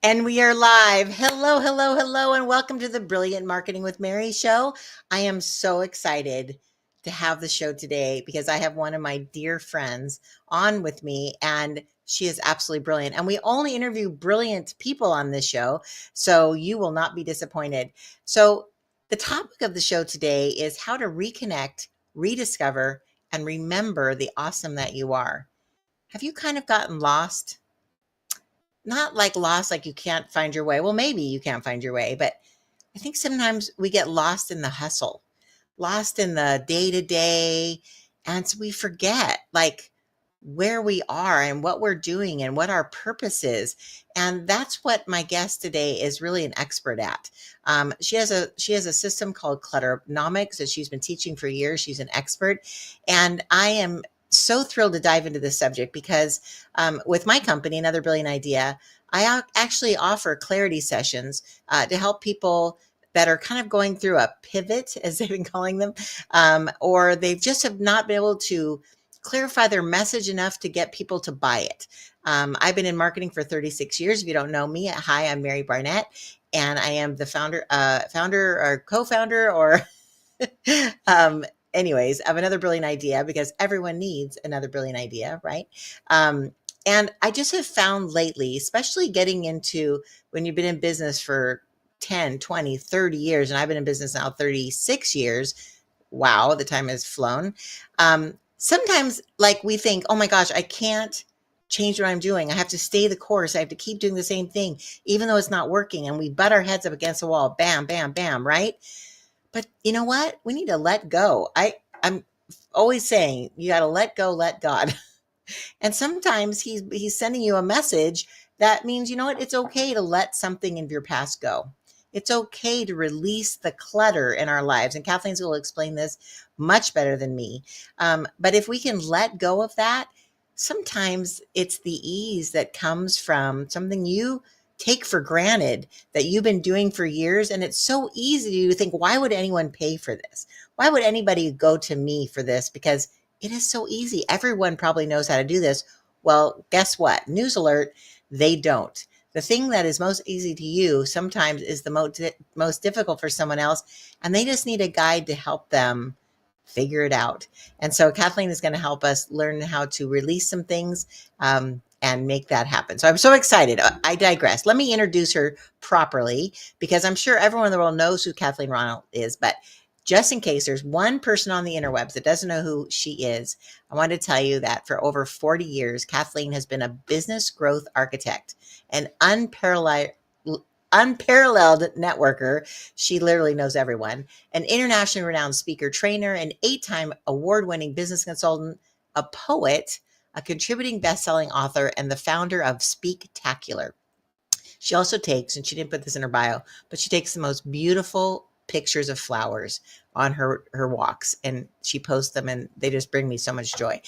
And we are live. Hello, hello, hello, and welcome to the Brilliant Marketing with Mary show. I am so excited to have the show today because I have one of my dear friends on with me, and she is absolutely brilliant. And we only interview brilliant people on this show, so you will not be disappointed. So, the topic of the show today is how to reconnect, rediscover, and remember the awesome that you are. Have you kind of gotten lost? Not like lost, like you can't find your way. Well, maybe you can't find your way, but I think sometimes we get lost in the hustle, lost in the day to day. And so we forget like where we are and what we're doing and what our purpose is. And that's what my guest today is really an expert at. She has a system called Clutternomics that she's been teaching for years. She's an expert, and I am so thrilled to dive into this subject because with my company, Another Brilliant Idea, actually offer clarity sessions to help people that are kind of going through a pivot, as they've been calling them, or they've just have not been able to clarify their message enough to get people to buy it. I've been in marketing for 36 years. If you don't know me, hi, I'm Mary Barnett, and I am the founder or co-founder or anyways, of Another Brilliant Idea, because everyone needs another brilliant idea, right? Um, and I just have found lately, especially getting into when you've been in business for 10, 20, 30 years, and I've been in business now 36 years. Wow, the time has flown. Sometimes, like, we think, oh my gosh, I can't change what I'm doing. I have to stay the course. I have to keep doing the same thing, even though it's not working. And we butt our heads up against the wall, bam, bam, bam, right? But you know what? We need to let go. I'm always saying you got to let go, let God. And sometimes he's sending you a message that means, you know what? It's okay to let something in your past go. It's okay to release the clutter in our lives. And Kathleen's going to explain this much better than me. But if we can let go of that, sometimes it's the ease that comes from something you take for granted that you've been doing for years. And it's so easy to think, why would anyone pay for this? Why would anybody go to me for this? Because it is so easy. Everyone probably knows how to do this. Well, guess what? News alert, they don't. The thing that is most easy to you sometimes is the most difficult for someone else, and they just need a guide to help them figure it out. And so Kathleen is going to help us learn how to release some things and make that happen. So I'm so excited. I digress. Let me introduce her properly because I'm sure everyone in the world knows who Kathleen Ronald is, but just in case there's one person on the interwebs that doesn't know who she is, I want to tell you that for over 40 years, Kathleen has been a business growth architect, an unparalleled networker. She literally knows everyone, an internationally renowned speaker trainer, an 8-time award-winning business consultant, a poet, a contributing best-selling author, and the founder of Speaktacular. She also takes, and she didn't put this in her bio, but she takes the most beautiful pictures of flowers on her walks, and she posts them, and they just bring me so much joy.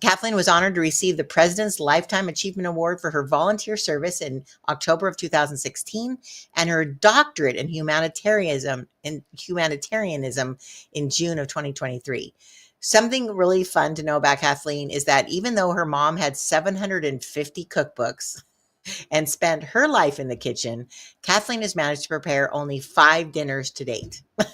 Kathleen was honored to receive the President's Lifetime Achievement Award for her volunteer service in October of 2016, and her doctorate in humanitarianism in June of 2023. Something really fun to know about Kathleen is that even though her mom had 750 cookbooks and spent her life in the kitchen, Kathleen has managed to prepare only 5 dinners to date. And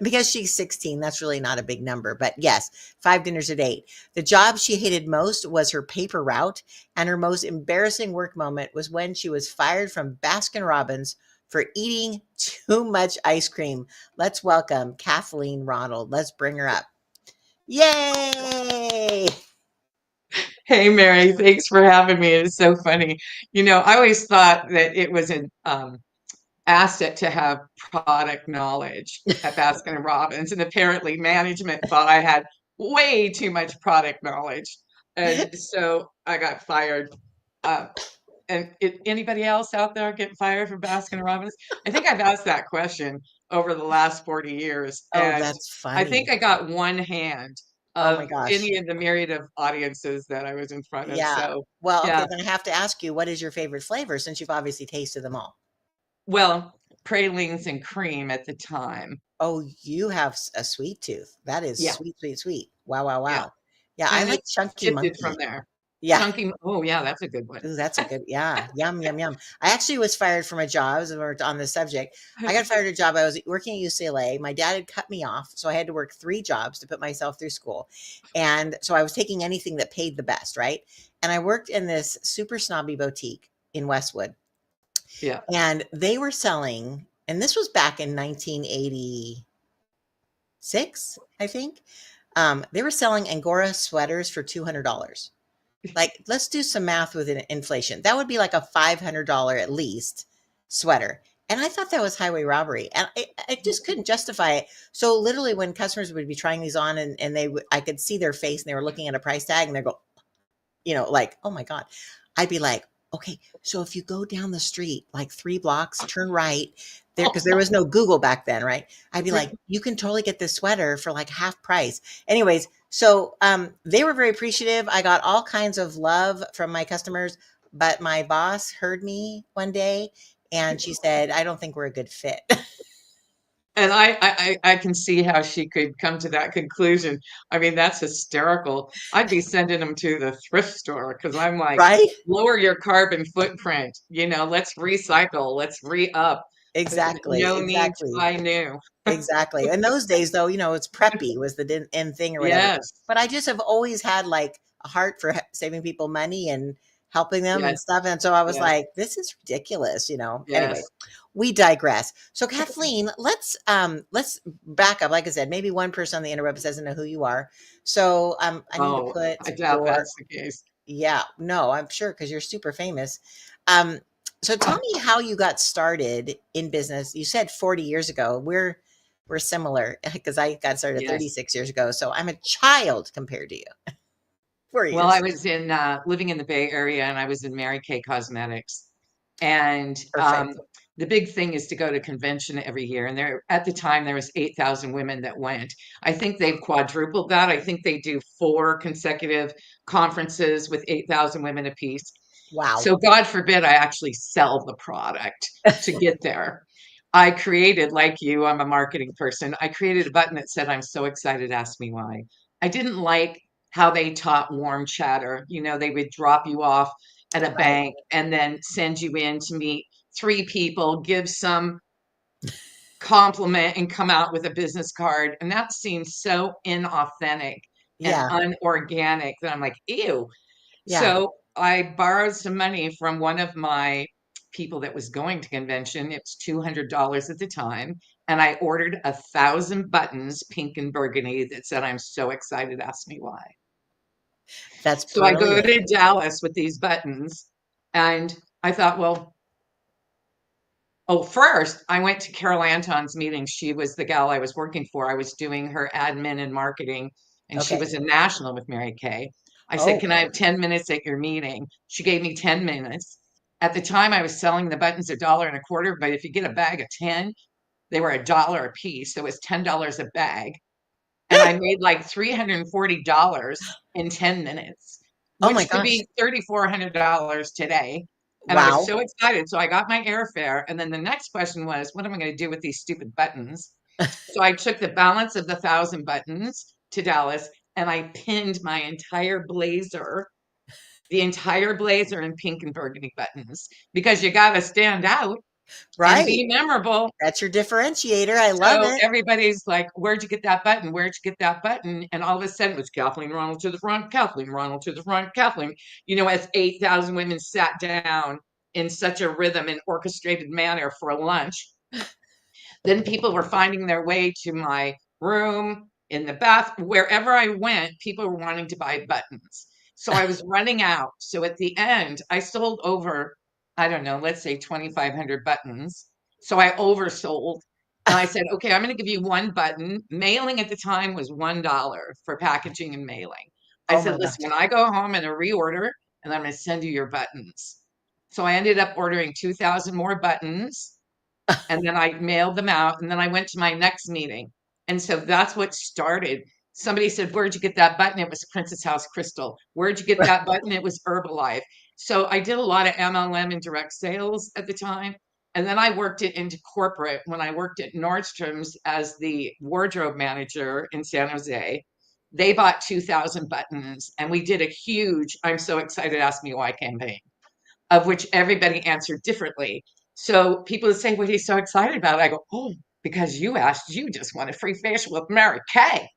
because she's 16, that's really not a big number, but yes, 5 dinners a date. The job she hated most was her paper route, and her most embarrassing work moment was when she was fired from Baskin Robbins for eating too much ice cream. Let's welcome Kathleen Ronald. Let's bring her up. Yay! Hey, Mary, thanks for having me. It's so funny. I always thought that it was an asset to have product knowledge at Baskin and Robbins, and apparently management thought I had way too much product knowledge, and so I got fired. Uh, anybody else out there get fired from Baskin and Robbins? I think I've asked that question over the last 40 years, Oh, and that's I think funny. I got one hand Oh my of gosh. any of the myriad of audiences that I was in front of. Yeah. So, Well, okay, yeah. then I have to ask you, what is your favorite flavor since you've obviously tasted them all? Well, pralines and cream at the time. Oh, you have a sweet tooth. That is Yeah, sweet, sweet, sweet. Wow, wow, yeah, wow. Yeah, I and like it's Chunky shifted from Monkey. there. Yeah. Oh, yeah, that's a good one. Ooh, that's a good, yeah. Yum, yum, yum. I actually was fired from a job, as we're on this subject. I got fired at a job. I was working at UCLA. My dad had cut me off, so I had to work 3 jobs to put myself through school. And so I was taking anything that paid the best, right? And I worked in this super snobby boutique in Westwood, Yeah. and they were selling, and this was back in 1986, I think. They were selling Angora sweaters for $200. Like, let's do some math with inflation. That would be like a $500 at least sweater. And I thought that was highway robbery. And I just couldn't justify it. So literally when customers would be trying these on and I could see their face and they were looking at a price tag and they go, like, oh my God. I'd be like, okay, so if you go down the street like 3 blocks, turn right there, because there was no Google back then, right? I'd be like, you can totally get this sweater for like half price. Anyways, so they were very appreciative. I got all kinds of love from my customers, but my boss heard me one day and she said, I don't think we're a good fit. And I can see how she could come to that conclusion. I mean, that's hysterical. I'd be sending them to the thrift store because I'm like, Right? lower your carbon footprint. Let's recycle, let's re-up. Exactly. No need to Exactly. buy new. Exactly. In those days, though, it's preppy was the end thing or whatever. Yes, But I just have always had like a heart for saving people money and helping them and yes, stuff. And so I was yes, like, this is ridiculous. Anyway, yes. we digress. So Kathleen, let's back up. Like I said, maybe one person on the interweb doesn't know who you are. So I need to Oh, put I doubt your, that's the case. yeah, no, I'm sure because you're super famous. Um, so tell me how you got started in business. You said 40 years ago. We're similar because I got started Yes. 36 years ago. So I'm a child compared to you. 4 Well, I years. was in living in the Bay Area, and I was in Mary Kay Cosmetics. And Perfect. the big thing is to go to convention every year. And there, at the time, there was 8,000 women that went. I think they've quadrupled that. I think they do 4 consecutive conferences with 8,000 women apiece. Wow. So God forbid I actually sell the product to get there. I created, like you, I'm a marketing person. I created a button that said, I'm so excited, ask me why. I didn't like how they taught warm chatter. They would drop you off at a Right. bank and then send you in to meet 3 people, give some compliment, and come out with a business card. And that seems so inauthentic and Yeah. unorganic that I'm like, ew. Yeah. So I borrowed some money from one of my people that was going to convention. It was $200 at the time. And I ordered 1,000 buttons, pink and burgundy, that said, I'm so excited, ask me why. That's So I go brilliant. to Dallas with these buttons, and I thought, well, first I went to Carol Anton's meeting. She was the gal I was working for. I was doing her admin and marketing, and she Okay. was a national with Mary Kay. I said, Oh, can I have 10 minutes at your meeting? She gave me 10 minutes. At the time, I was selling the buttons $1.25, but if you get a bag of 10, they were $1 a piece. So it was $10 a bag. And I made like $340 in 10 minutes, oh my which could gosh. be $3,400 today. And I was Wow. so excited. So I got my airfare. And then the next question was, what am I going to do with these stupid buttons? So I took the balance of the 1,000 buttons to Dallas and I pinned my entire blazer in pink and burgundy buttons because you got to stand out and Right. be memorable. That's your differentiator. I love So it. everybody's like, where'd you get that button? Where'd you get that button? And all of a sudden it was Kathleen Ronald to the front, Kathleen Ronald to the front, Kathleen. As 8,000 women sat down in such a rhythm and orchestrated manner for a lunch, then people were finding their way to my room, in the bath, wherever I went, people were wanting to buy buttons. So I was running out. So at the end, I sold over, I don't know, let's say 2,500 buttons. So I oversold. And I said, okay, I'm going to give you one button. Mailing at the time was $1 for packaging and mailing. I Oh said, my listen, gosh. when I go home and I reorder, and I'm going to send you your buttons. So I ended up ordering 2,000 more buttons, and then I mailed them out, and then I went to my next meeting. And so that's what started. Somebody said, where'd you get that button? It was Princess House Crystal. Where'd you get that button? It was Herbalife. So I did a lot of MLM and direct sales at the time. And then I worked it into corporate when I worked at Nordstrom's as the wardrobe manager in San Jose. They bought 2,000 buttons, and we did a huge "I'm so excited, ask me why" campaign, of which everybody answered differently. So people would say, "What are you so excited about?" I go, "Oh, because you asked, you just want a free facial with Mary Kay."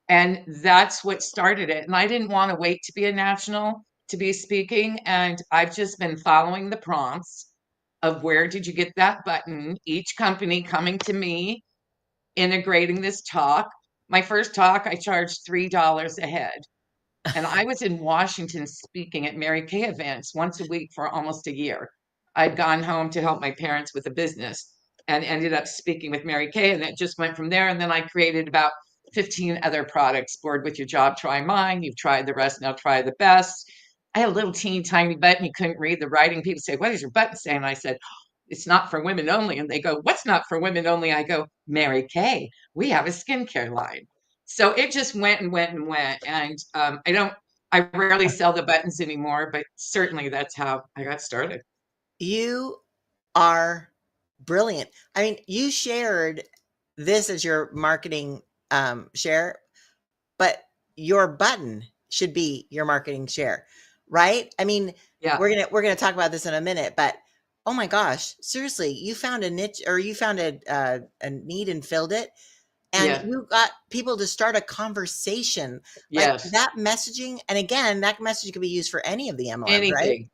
And that's what started it. And I didn't want to wait to be a national to be speaking. And I've just been following the prompts of where did you get that button? Each company coming to me, integrating this talk. My first talk, I charged $3 a head. And I was in Washington speaking at Mary Kay events once a week for almost a year. I'd gone home to help my parents with a business and ended up speaking with Mary Kay, and it just went from there. And then I created about 15 other products. Bored with your job, try mine. You've tried the rest, now try the best. I had a little teeny tiny button. You couldn't read the writing. People say, "What does your button say?" And I said, "It's not for women only." And they go, "What's not for women only?" I go, "Mary Kay, we have a skincare line." So it just went and went and went. And I rarely sell the buttons anymore, but certainly that's how I got started. You are brilliant. I mean, you shared this as your marketing share, but your button should be your marketing share, right? I mean, Yeah. we're gonna talk about this in a minute, but oh my gosh, seriously, you found a niche or you found a need and filled it, and Yeah. you got people to start a conversation like Yes. that messaging. And again, that message can be used for any of the MLMs, right? Anything.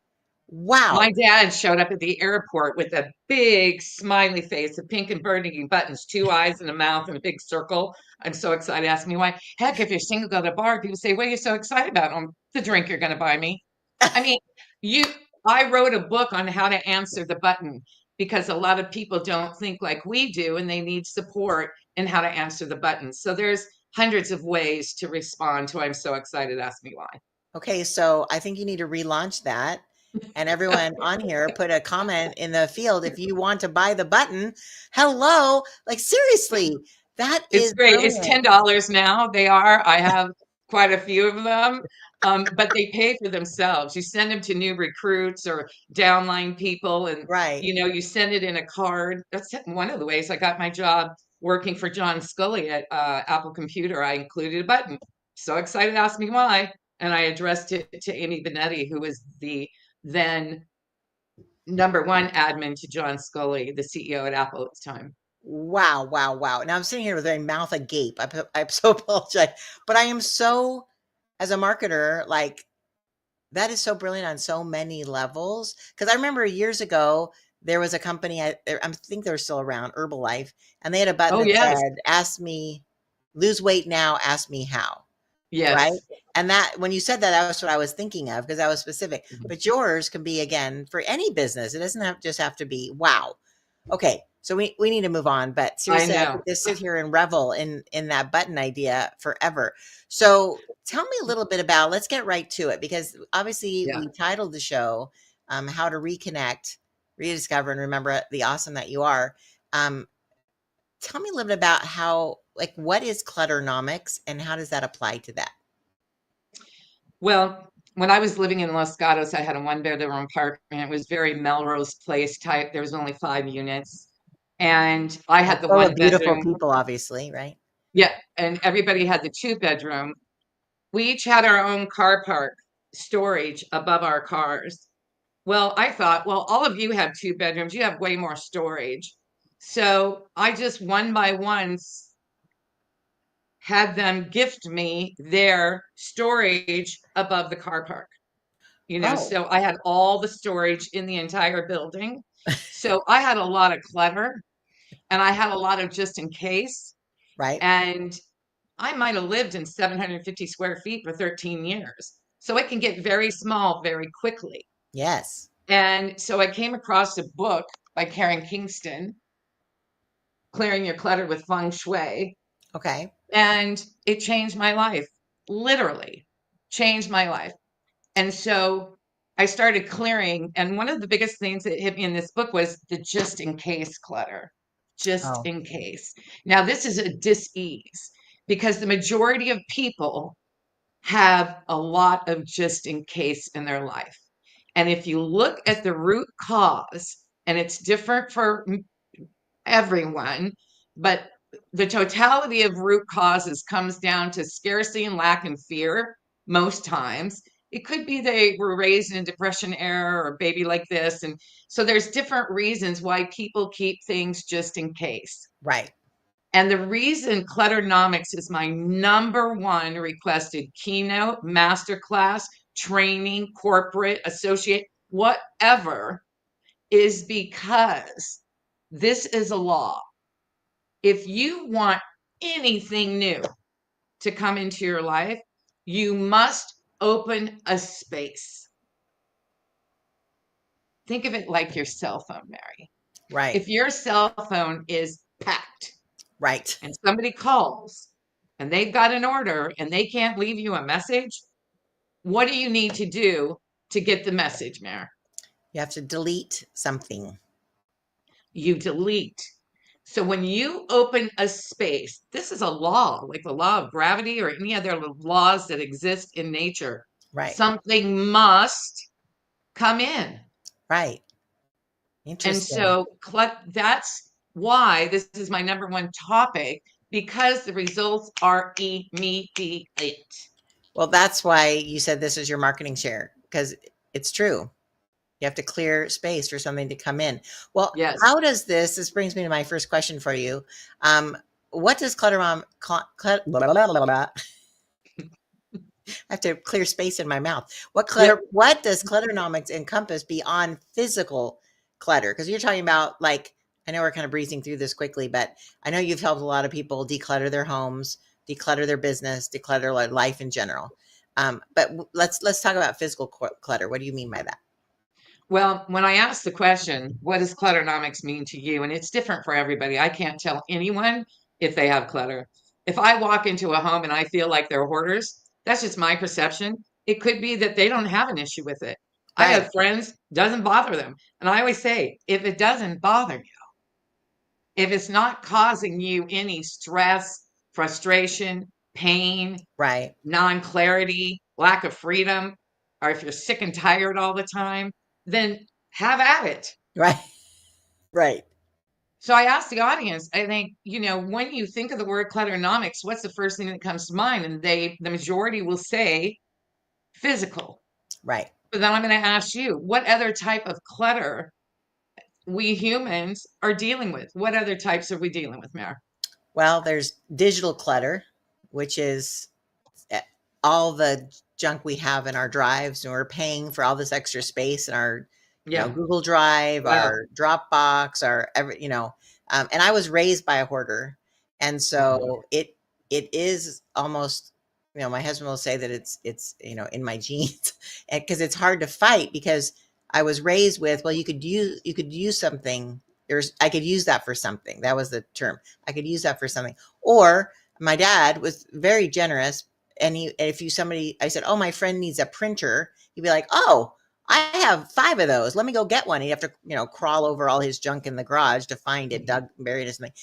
My Wow. dad showed up at the airport with a big smiley face, of pink and burgundy buttons, two eyes and a mouth and a big circle. I'm so excited. Ask me why. Heck, if you're single, go to a bar. People say, "What are you so excited about?" The drink you're going to buy me. I mean, you. I wrote a book on how to answer the button because a lot of people don't think like we do, and they need support in how to answer the button. So there's hundreds of ways to respond to "I'm so excited, ask me why." Okay, so I think you need to relaunch that. And everyone on here put a comment in the field if you want to buy the button. Hello, like seriously, that It's is great. It's brilliant. $10 now. They are. I have quite a few of them, but they pay for themselves. You send them to new recruits or downline people, and Right. you send it in a card. That's one of the ways I got my job working for John Scully at Apple Computer. I included a button. So excited, ask me why, and I addressed it to Amy Benetti, who was the then number one admin to John Scully, the CEO at Apple at the time. Wow, wow, wow. Now I'm sitting here with my mouth agape. I'm so apologetic, but I am so, as a marketer, like that is so brilliant on so many levels. Because I remember years ago, there was a company, I think they're still around, Herbalife, and they had a button Oh that yes, said, "Ask me, lose weight now, ask me how." Right? yes. And that when you said that, that's what I was thinking of because that was specific. But yours can be again for any business. It doesn't have just have to be wow. Okay, so we need to move on. But I seriously, I know. could just sit here and revel in that button idea forever. So tell me a little bit about. Let's get right to it because obviously Yeah. we titled the show "How to Reconnect, Rediscover, and Remember the Awesome That You Are." Um, Tell me a little bit about how, like, what is clutternomics and how does that apply to that? Well, when I was living in Los Gatos, I had a one-bedroom apartment. It was very Melrose Place type. There was only 5 units. And I And had the full of one beautiful bedroom. people, obviously, right? Yeah. And everybody had the two-bedroom. We each had our own car park storage above our cars. Well, I thought, well, all of you have two bedrooms. You have way more storage. So I just one by one had them gift me their storage above the car park. Oh, So I had all the storage in the entire building. So I had a lot of clutter and I had a lot of just in case. right. And I might have lived in 750 square feet for 13 years. So it can get very small very quickly. Yes. And so I came across a book by Karen Kingston, Clearing Your Clutter with Feng Shui. Okay. And it changed my life, literally changed my life. And so I started clearing. And one of the biggest things that hit me in this book was the just in case clutter, just Oh, in case. Now, this is a dis-ease because the majority of people have a lot of just in case in their life. And if you look at the root cause, and it's different for everyone, but the totality of root causes comes down to scarcity and lack and fear most times. It could be they were raised in a depression era or a baby like this. And so there's different reasons why people keep things just in case. Right. And the reason Clutternomics is my number one requested keynote, masterclass, training, corporate, associate, whatever, is because this is a law. If you want anything new to come into your life, you must open a space. Think of it like your cell phone, Mary. Right. If your cell phone is packed Right. and somebody calls and they've got an order and they can't leave you a message, what do you need to do to get the message, Mary? You have to delete something. You delete. So when you open a space, this is a law, like the law of gravity or any other laws that exist in nature. Right. Something must come in. Right. And Interesting. so that's why this is my number one topic, because the results are immediate. Well, that's why you said this is your marketing share, because it's true. You have to clear space for something to come in. Well, Yes. how does this brings me to my first question for you. Um, what does clutter mom, blah, blah, blah, blah, I have to clear space in my mouth. Yep. What does clutternomics encompass beyond physical clutter? Because you're talking about, like, I know we're kind of breezing through this quickly, but I know you've helped a lot of people declutter their homes, declutter their business, declutter life in general. But let's talk about physical clutter. What do you mean by that? Well, when I asked the question, what does clutternomics mean to you? And it's different for everybody. I can't tell anyone if they have clutter. If I walk into a home and I feel like they're hoarders, that's just my perception. It could be that they don't have an issue with it. I Right, have friends, doesn't bother them. And I always say, if it doesn't bother you, if it's not causing you any stress, frustration, pain, right, non-clarity, lack of freedom, or if you're sick and tired all the time, then have at it. right, right, So I asked the audience, I think, when you think of the word clutternomics, what's the first thing that comes to mind? And the majority will say physical. right. But then I'm going to ask you, what other type of clutter we humans are dealing with? What other types are we dealing with, Mare? Well, there's digital clutter, which is eh, all the junk we have in our drives, and we're paying for all this extra space in our, Yeah. Google Drive, Wow. our Dropbox, our and I was raised by a hoarder, and Mhm. so it is almost, my husband will say that it's in my genes, because it's hard to fight, because I was raised with, well, you could use something. I could use that for something. That was the term. I could use that for something. Or my dad was very generous, and if I said, oh, my friend needs a printer, he'd be like, oh, I have 5 of those. Let me go get one. He'd have to, crawl over all his junk in the garage to find it, Mhm. dug, buried or something.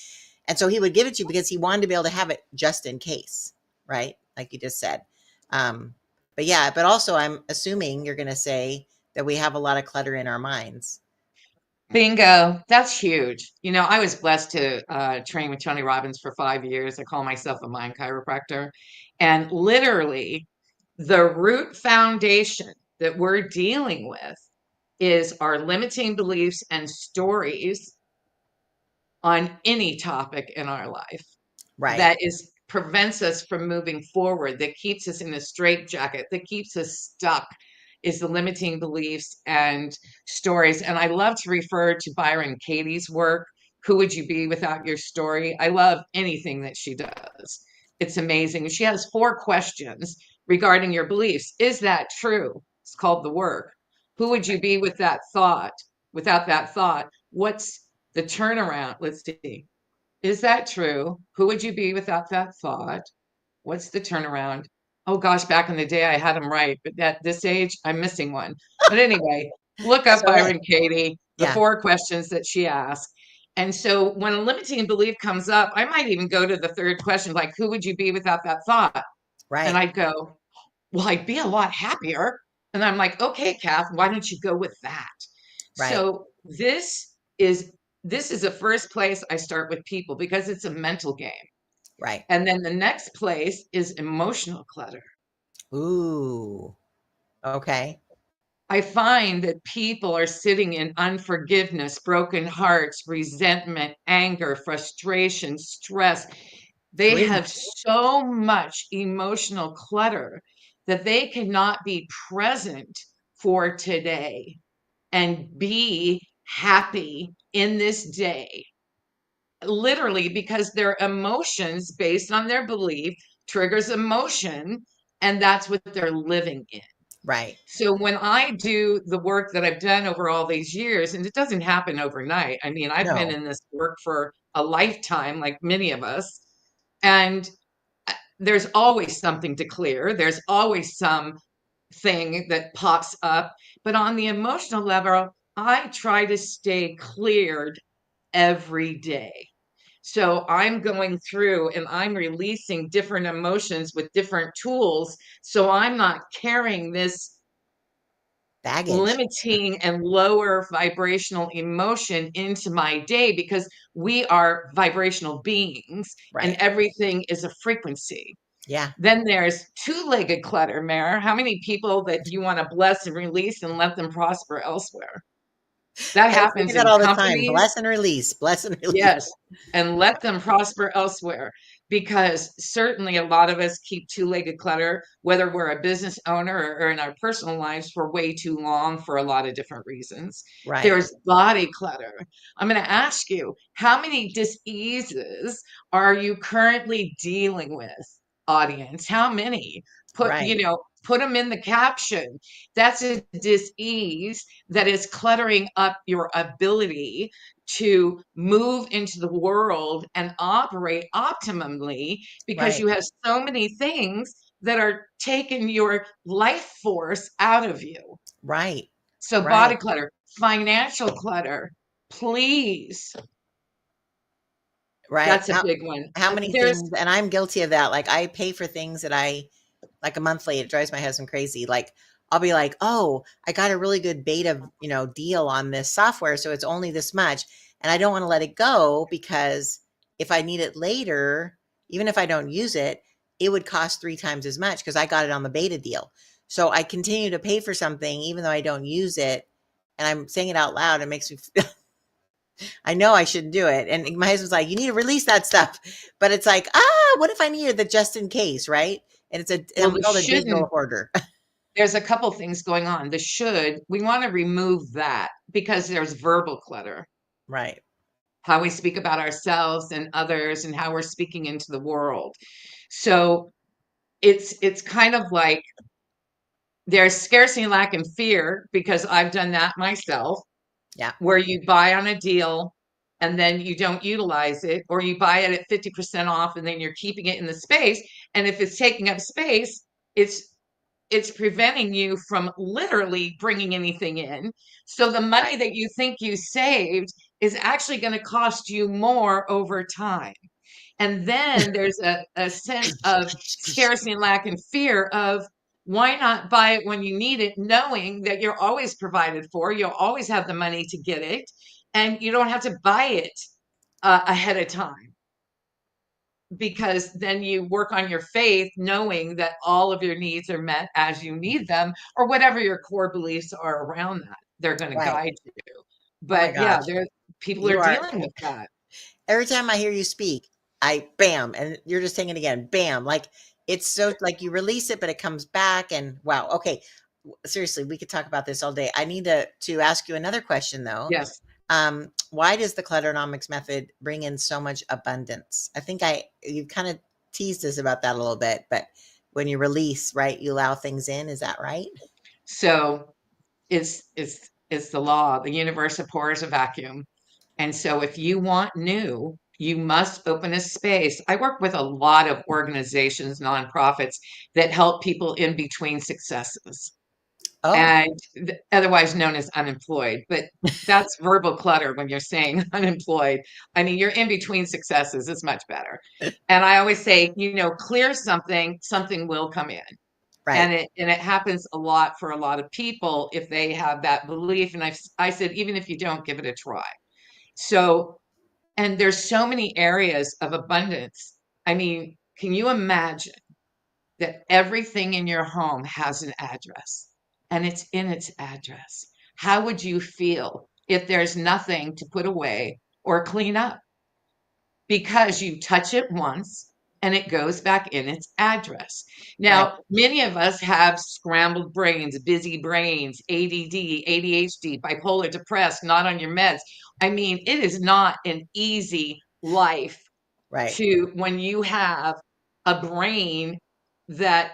And so he would give it to you because he wanted to be able to have it just in case, right? Like you just said. Um, but yeah, but also I'm assuming you're going to say that we have a lot of clutter in our minds. Bingo. That's huge. I was blessed to train with Tony Robbins for 5 years. I call myself a mind chiropractor. And literally, the root foundation that we're dealing with is our limiting beliefs and stories on any topic in our life Right, that is prevents us from moving forward, that keeps us in a straitjacket, that keeps us stuck, is the limiting beliefs and stories. And I love to refer to Byron Katie's work. Who would you be without your story? I love anything that she does. It's amazing. She has 4 questions regarding your beliefs. Is that true? It's called the work. Who would you right, be with that thought? Without that thought, what's the turnaround? Let's see. Is that true? Who would you be without that thought? What's the turnaround? Oh gosh, back in the day I had them right, but at this age I'm missing one. But anyway, look that's up all right. Byron Katie, the Yeah, 4 questions that she asked. And so when a limiting belief comes up, I might even go to the third question, like, who would you be without that thought? And right, I'd go, well, I'd be a lot happier. And I'm like, okay, Kath, why don't you go with that? right, So this is this is the first place I start with people because it's a mental game. Right. And then the next place is emotional clutter. Ooh. Okay. I find that people are sitting in unforgiveness, broken hearts, resentment, anger, frustration, stress. They have Grief. so much emotional clutter that they cannot be present for today and be happy in this day, literally because their emotions based on their belief triggers emotion, and that's what they're living in. Right. So when I do the work that I've done over all these years, and it doesn't happen overnight. I mean, I've been No. in this work for a lifetime, like many of us, and there's always something to clear. There's always something that pops up. But on the emotional level, I try to stay cleared every day. So I'm going through and I'm releasing different emotions with different tools. So I'm not carrying this Baggage. limiting and lower vibrational emotion into my day because we are vibrational beings and Right. everything is a frequency. Yeah. Then there's two-legged clutter, Mare. How many people that you want to bless and release and let them prosper elsewhere? That I say happens that in all the time. companies. Bless and release. Bless and release. Yes, and let them prosper elsewhere because certainly a lot of us keep two-legged clutter, whether we're a business owner or in our personal lives, for way too long for a lot of different reasons. Right. There's body clutter. I'm going to ask you, how many diseases are you currently dealing with, audience? How many? Right. Put them in the caption. That's a disease that is cluttering up your ability to move into the world and operate optimally because Right. you have so many things that are taking your life force out of you. Right. So, Right. body clutter, financial clutter, please. Right. That's a big one. How many There's, things, and I'm guilty of that. Like I pay for things that I like a month late. It drives my husband crazy. Like I'll be like, "Oh, I got a really good beta, deal on this software, so it's only this much." And I don't want to let it go because if I need it later, even if I don't use it, it would cost 3 times as much because I got it on the beta deal. So I continue to pay for something even though I don't use it, and I'm saying it out loud. It makes me I know I shouldn't do it. And my husband's like, you need to release that stuff. But it's like, what if I needed the just in case, right? And well, I'm the called a digital shouldn't, hoarder. there's a couple things going on. The should, we want to remove that because there's verbal clutter, Right. how we speak about ourselves and others and how we're speaking into the world. So it's kind of like there's scarcity, lack, and fear because I've done that myself, Yeah. where you buy on a deal and then you don't utilize it, or you buy it at 50% off and then you're keeping it in the space. And if it's taking up space, it's it's preventing you from literally bringing anything in. So the money Right. that you think you saved is actually going to cost you more over time. And then there's a sense of scarcity and lack and fear of why not buy it when you need it, knowing that you're always provided for, you'll always have the money to get it, and you don't have to buy it ahead of time because then you work on your faith knowing that all of your needs are met as you need them or whatever your core beliefs are around that they're going to Right. guide you. Oh my But yeah, gosh. there people are You are dealing with that. every time I hear you speak, I bam, and you're just saying it again, bam. Like it's so like you release it, but it comes back and wow. Okay. Seriously, we could talk about this all day. I need to ask you another question though. Yes. Why does the clutternomics method bring in so much abundance? I think you kind of teased us about that a little bit, but when you release, right, you allow things in. Is that right? So it's the law. The universe abhors a vacuum. And so if you want new, you must open a space. I work with a lot of organizations, nonprofits that help people in between successes Oh, and otherwise known as unemployed. But that's verbal clutter when you're saying unemployed. I mean, you're in between successes is much better. And I always say, clear something, something will come in. right. And it happens a lot for a lot of people if they have that belief. And I said, even if you don't, give it a try. So, and there's so many areas of abundance. I mean, can you imagine that everything in your home has an address and it's in its address? How would you feel if there's nothing to put away or clean up? Because you touch it once and it goes back in its address. Right. Now, many of us have scrambled brains, busy brains, ADD, ADHD, bipolar, depressed, not on your meds. I mean, it is not an easy life Right. to when you have a brain that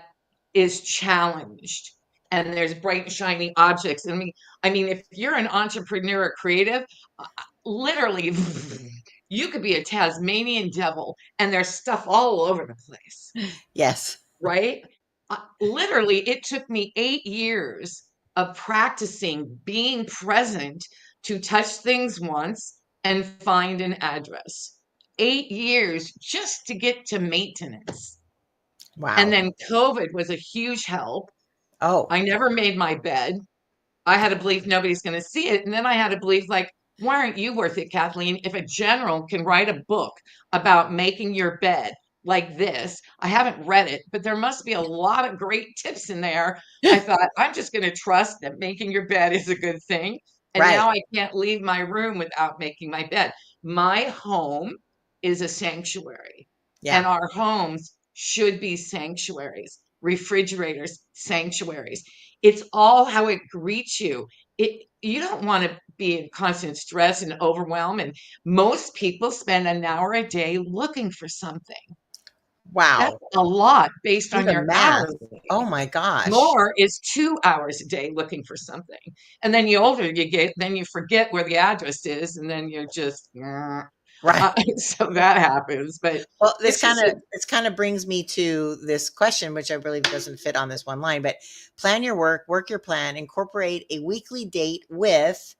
is challenged and there's bright and shiny objects. I mean, if you're an entrepreneur or creative, literally you could be a Tasmanian devil and there's stuff all over the place, Yes. right? Literally, it took me 8 years of practicing being present to touch things once and find an address. 8 years just to get to maintenance. And Wow. then COVID was a huge help. Oh, I never made my bed. I had to believe nobody's going to see it. And then I had to believe, like, why aren't you worth it, Kathleen? If a general can write a book about making your bed like this, I haven't read it, but there must be a lot of great tips in there. I thought, I'm just going to trust that making your bed is a good thing. And right. now I can't leave my room without making my bed. My home is a sanctuary, Yeah. and our homes should be sanctuaries, refrigerators, sanctuaries. It's all how it greets you. You don't want to be in constant stress and overwhelm. And most people spend an hour a day looking for something. That's Wow. a lot based Do on the your math. hourly. Oh my gosh. More is 2 hours a day looking for something. And then the older you get, then you forget where the address is, and then you're just Right. so that happens. But Well, it's just a this kind of brings me to this question, which I believe doesn't fit on this one line, but plan your work, work your plan, incorporate a weekly date with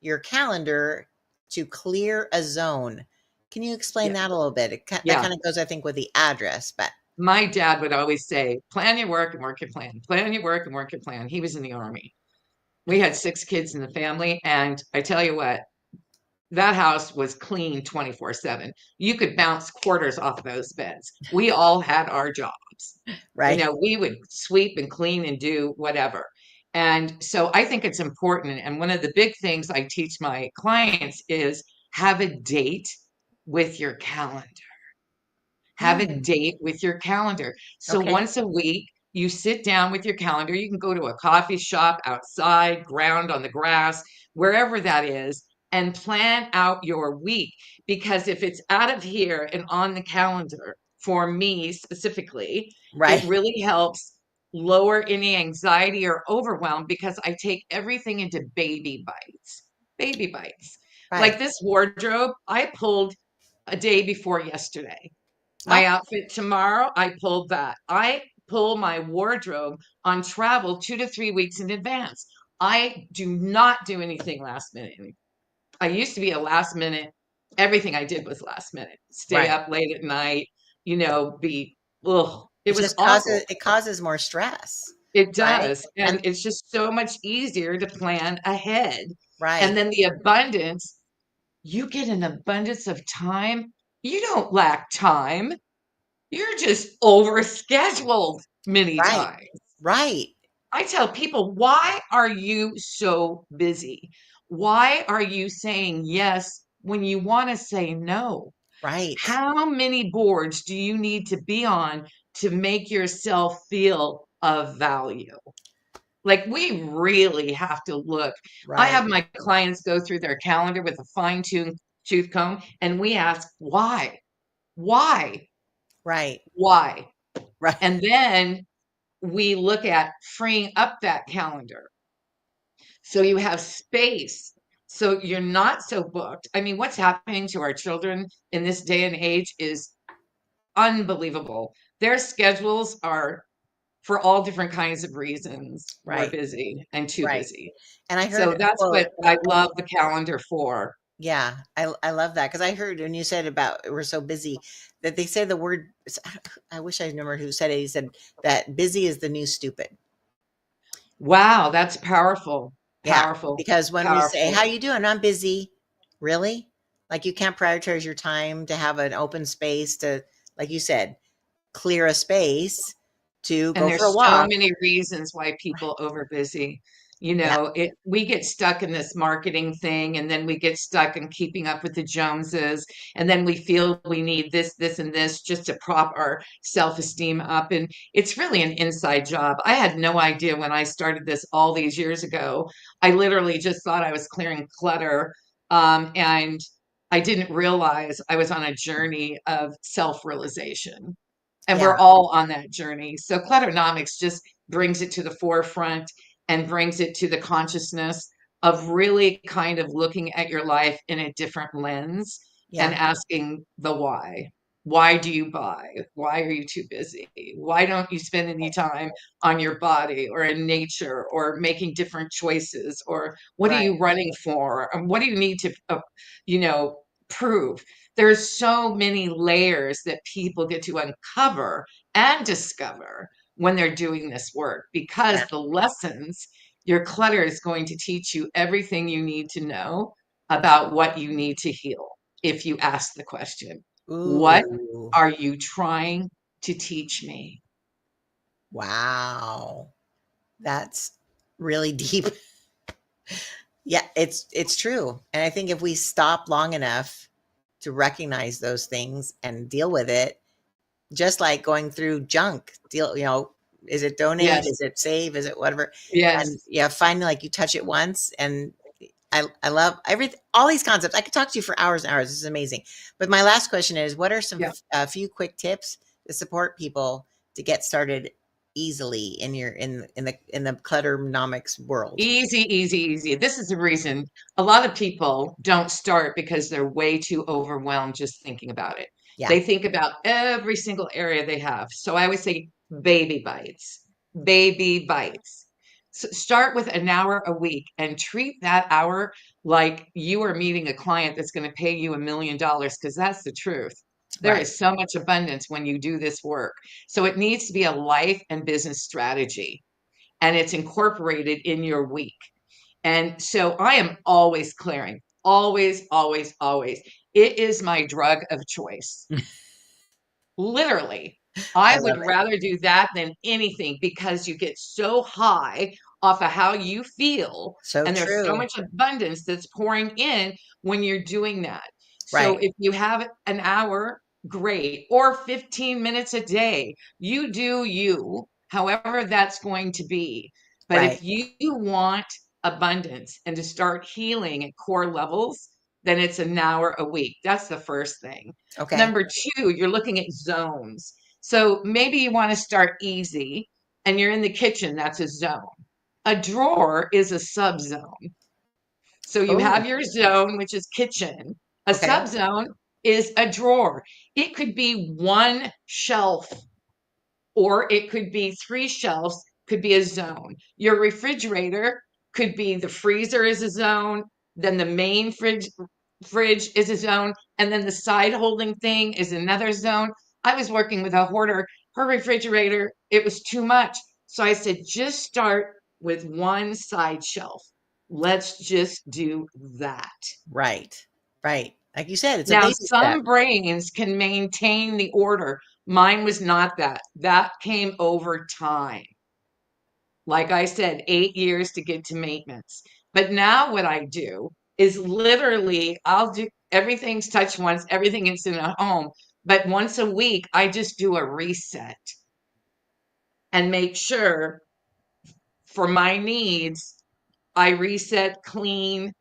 your calendar to clear a zone. Can you explain yeah, that a little bit? That yeah. kind of goes, I think, with the address, but My dad would always say, plan your work and work your plan. Plan your work and work your plan. He was in the army. We had 6 kids in the family. And I tell you what, that house was clean 24/7. You could bounce quarters off those beds. We all had our jobs. right. We would sweep and clean and do whatever. And so I think it's important. And one of the big things I teach my clients is have a date with your calendar. Have a Hmm. date with your calendar. So Okay. once a week, you sit down with your calendar. You can go to a coffee shop outside, ground on the grass, wherever that is, and plan out your week. Because if it's out of here and on the calendar, for me specifically, it Right. really helps lower any anxiety or overwhelm because I take everything into baby bites. Baby bites. Right. Like this wardrobe, I pulled a day before yesterday. My Oh, outfit tomorrow, I pulled that. I pull my wardrobe on travel 2 to 3 weeks in advance. I do not do anything last minute. I used to be a last minute, everything I did was last minute. Stay right. up late at night, ugh, it was awful. It causes more stress, It right? does. And And it's just so much easier to plan ahead. And right. then the abundance, you get an abundance of time. You don't lack time. You're just overscheduled many Right. times. Right. I tell people, why are you so busy? Why are you saying yes when you want to say no? Right. How many boards do you need to be on to make yourself feel of value? Like, we really have to look. I Right. have my clients go through their calendar with a fine tooth comb, and we ask, why? Why? Right. Why? Right. And then we look at freeing up that calendar. So you have space. So you're not so booked. I mean, what's happening to our children in this day and age is unbelievable. Their schedules are, for all different kinds of reasons, we're Right. busy and too Right. busy. And I heard So a that's quote. what I love the calendar for. Yeah, I love that because I heard when you said about we're so busy that they say the word. I wish I remember who said it. He said that busy is the new stupid. Wow, that's powerful, Yeah, powerful, because when we say, "How powerful. you doing?" I'm busy. Really? Like you can't prioritize your time to have an open space to, like you said, clear a space to And go for a there's so walk. many reasons why people overbusy. Yeah, We get stuck in this marketing thing, and then we get stuck in keeping up with the Joneses, and then we feel we need this, this, and this just to prop our self-esteem up. And it's really an inside job. I had no idea when I started this all these years ago. I literally just thought I was clearing clutter, and I didn't realize I was on a journey of self-realization, and yeah, we're all on that journey. So clutternomics just brings it to the forefront and brings it to the consciousness of really kind of looking at your life in a different lens and yeah, asking the why. Why do you buy? Why are you too busy? Why don't you spend any time on your body or in nature or making different choices? Or what are right, you running for? And what do you need to, you know, prove? There's so many layers that people get to uncover and discover when they're doing this work, yeah. because the lessons, your clutter is going to teach you everything you need to know about what you need to heal. If you ask the question, what Ooh, are you trying to teach me? wow. That's really deep. Yeah, it's true. And I think if we stop long enough to recognize those things and deal with it, just like going through junk, deal, is it donate? Yes, Is it save? Is it whatever? And yes, yeah, finally, like you touch it once, and I love everything, all these concepts. I could talk to you for hours and hours. This is amazing. But my last question is, what are some yeah. a few quick tips to support people to get started easily in your in the clutternomics world? Easy, easy, easy. This is the reason a lot of people don't start, because they're way too overwhelmed just thinking about it. Yeah, They think about every single area they have. So I always say baby bites, baby bites. So start with an hour a week and treat that hour like you are meeting a client that's going to pay you $1 million, because that's the truth. There right. is so much abundance when you do this work. So it needs to be a life and business strategy, and it's incorporated in your week. And so I am always clearing, always, always, always. It is my drug of choice. Literally, I I love would it. rather do that than anything, because you get so high off of how you feel, So and there's so true. much abundance that's pouring in when you're doing that. So Right, if you have an hour, great, or 15 minutes a day, you do you, however that's going to be. But right. if you want abundance and to start healing at core levels, then it's an hour a week. That's the first thing. Okay. Number two, you're looking at zones. So maybe you want to start easy and you're in the kitchen, that's a zone. A drawer is a subzone. So you Oh, have your zone, which is kitchen. A okay. subzone is a drawer. It could be one shelf, or it could be three shelves, could be a zone. Your refrigerator could be, the freezer is a zone, then the main fridge is a zone, and then the side holding thing is another zone. I was working with a hoarder. Her refrigerator, it was too much. So I said, just start with one side shelf. Let's just do that. Right, right. Like you said, it's a Now, baby step. some brains can maintain the order. Mine was not that. That came over time. Like I said, 8 years to get to maintenance. But now what I do is literally, I'll do everything's touch once, everything is in a home. But once a week, I just do a reset and make sure for my needs, I reset, clean,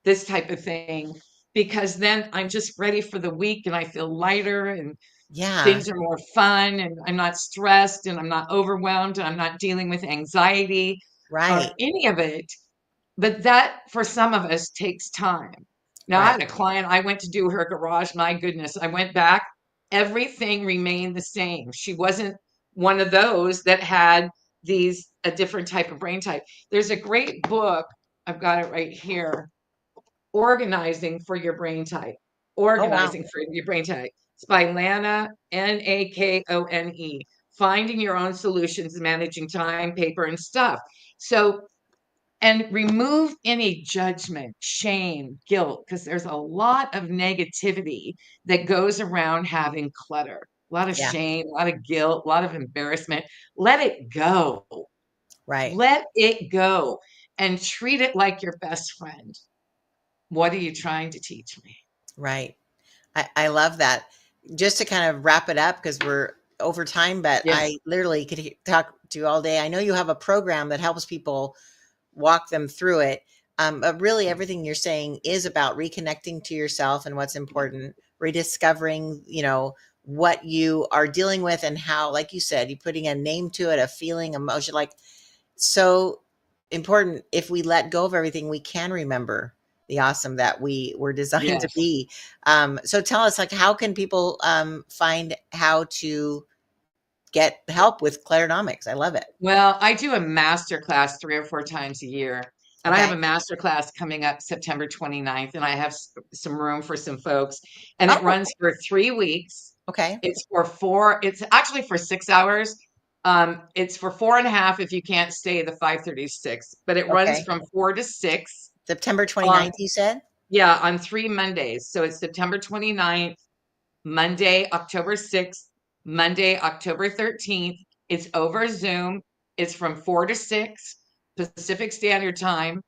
this type of thing, because then I'm just ready for the week and I feel lighter and Yeah, things are more fun, and I'm not stressed and I'm not overwhelmed and I'm not dealing with anxiety or right, any of it. But that, for some of us, takes time. Now, I right. had a client, I went to do her garage. My goodness, I went back. Everything remained the same. She wasn't one of those that had a different type of brain type. There's a great book, I've got it right here, Organizing for Your Brain Type. Oh, wow. Organizing for Your Brain Type. It's by Lana, Nakone. Finding Your Own Solutions, Managing Time, Paper, and Stuff. So and remove any judgment, shame, guilt, because there's a lot of negativity that goes around having clutter. A lot of Yeah. shame, a lot of guilt, a lot of embarrassment. Let it go. Right. Let it go and treat it like your best friend. What are you trying to teach me? Right. I love that. Just to kind of wrap it up, because we're over time, but Yes. I literally could talk to you all day. I know you have a program that helps people walk them through it. But really, everything you're saying is about reconnecting to yourself and what's important, rediscovering, what you are dealing with and how, like you said, you putting a name to it, a feeling, emotion, like so important. If we let go of everything, we can remember the awesome that we were designed to Yes. be. So tell us, like, how can people find how to get help with clarinomics? I love it. Well, I do a master class 3 or 4 times a year, and I have Okay. a master class coming up September 29th, and I have some room for some folks, and it Oh, runs for 3 weeks. okay. It's actually for 6 hours. It's for 4 and a half if you can't stay the 5:30 to 6, but it runs Okay. from 4 to 6 September on 29th, you said? yeah, on 3 Mondays. So it's September 29th, Monday, October 6th, Monday, October 13th. It's over Zoom. It's from 4 to 6 Pacific Standard Time.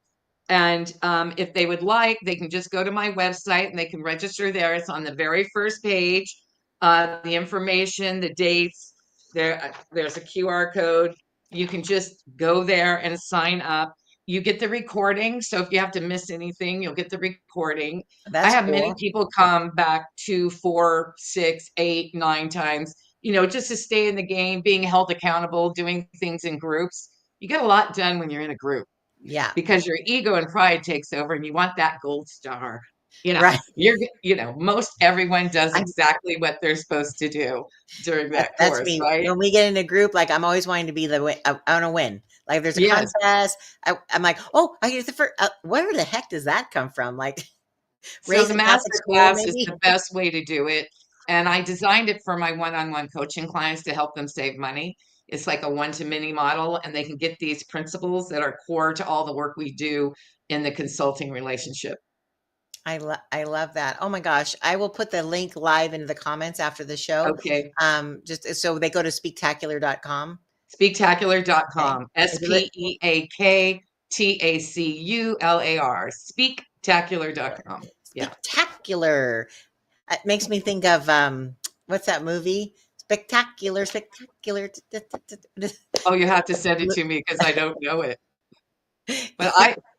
And if they would like, they can just go to my website and they can register there. It's on the very first page. The information, the dates, there's a QR code. You can just go there and sign up. You get the recording. So if you have to miss anything, you'll get the recording. I That's have many cool. people come back 2, 4, 6, 8, 9 times, just to stay in the game, being held accountable, doing things in groups. You get a lot done when you're in a group Yeah. because your ego and pride takes over and you want that gold star. Right. Most everyone does I'm exactly what they're supposed to do during that that's course, me. right? When we get in a group, like, I'm always wanting to be the win. I wanna win. Like, if there's a Yes. contest, I'm like, "Oh, I get the first. Where the heck does that come from?" Like, So raised the in Catholic master school, class is the maybe? best way to do it. And I designed it for my one-on-one coaching clients to help them save money. It's like a one-to-many model, and they can get these principles that are core to all the work we do in the consulting relationship. I love that. Oh my gosh. I will put the link live into the comments after the show. Okay. Just so they go to speaktacular.com. Okay. Speaktacular.com. And do it SPEAKTACULAR. Speaktacular.com. Yeah. spectacular. It makes me think of what's that movie? Spectacular, spectacular. Oh, you have to send it to me because I don't know it. But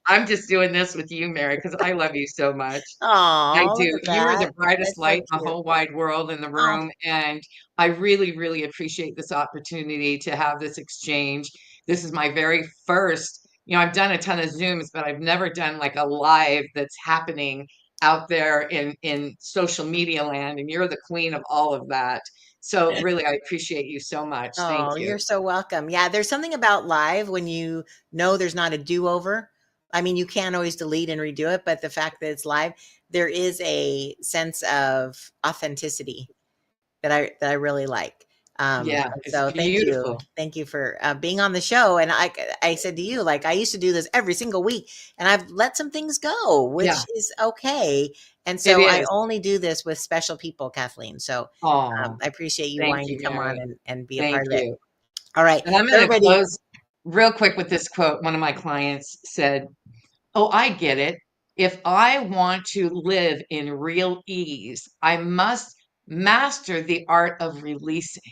I'm just doing this with you, Mary, because I love you so much. I Oh, look do. at You are that. the brightest That's so light in the cute. whole wide world in the Oh, room, and I really, really appreciate this opportunity to have this exchange. This is my very first, I've done a ton of Zooms, but I've never done like a live that's happening out there in social media land, and you're the queen of all of that. So really, I appreciate you so much. Thank oh, you. you're so welcome. Yeah, there's something about live when you know there's not a do-over. I mean, you can always delete and redo it, but the fact that it's live, there is a sense of authenticity that I really like. Yeah, And it's so thank you. beautiful. Thank you for being on the show. And I said to you, like, I used to do this every single week and I've let some things go, which Yeah, is okay. And it so I is. only do this with special people, Kathleen. So Oh, I appreciate you thank wanting to you, come on Mary. and be a Thank part of it. you. All right. And I'm So going to everybody, close real quick with this quote. One of my clients said, "Oh, I get it. If I want to live in real ease, I must master the art of releasing."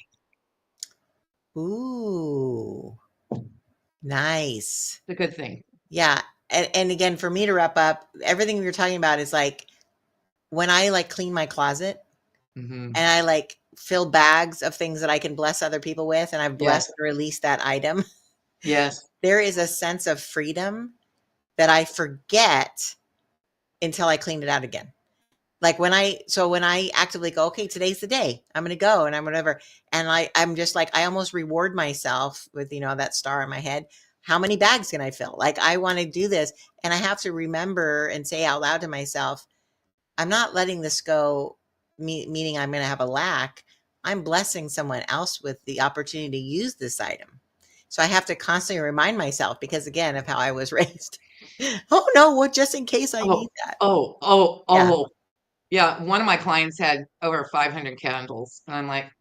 ooh, nice. It's a good thing. Yeah. And again, for me to wrap up, everything we were talking about is like when I like clean my closet, Hmm. and I like fill bags of things that I can bless other people with, and I've blessed Yes. and released that item. Yes. There is a sense of freedom that I forget until I clean it out again. Like when I actively go, okay, today's the day. I'm gonna go and I'm whatever. And I'm just like I almost reward myself with, that star in my head. How many bags can I fill? Like I want to do this. And I have to remember and say out loud to myself, I'm not letting this go, meaning I'm going to have a lack. I'm blessing someone else with the opportunity to use this item. So I have to constantly remind myself because again of how I was raised. Oh no, well, just in case I Oh, need that. oh, oh, Yeah. oh. Yeah, one of my clients had over 500 candles, and I'm like,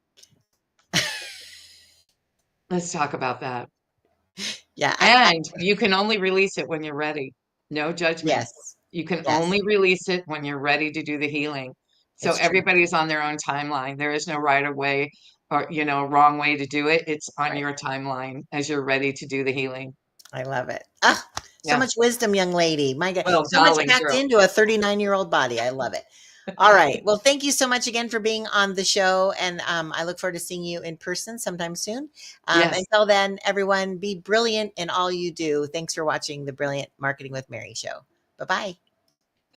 let's talk about that. Yeah. And you can only release it when you're ready. No judgment. Yes. You can Yes. only release it when you're ready to do the healing. So It's true. everybody's on their own timeline. There is no right of way or, wrong way to do it. It's on Right. your timeline as you're ready to do the healing. I love it. Ah, so Yeah. much wisdom, young lady. My God, Well, so much darling packed girl. into a 39-year-old body. I love it. All right. Well, thank you so much again for being on the show. And I look forward to seeing you in person sometime soon. Yes. Until then, everyone, be brilliant in all you do. Thanks for watching the Brilliant Marketing with Mary show. Bye bye.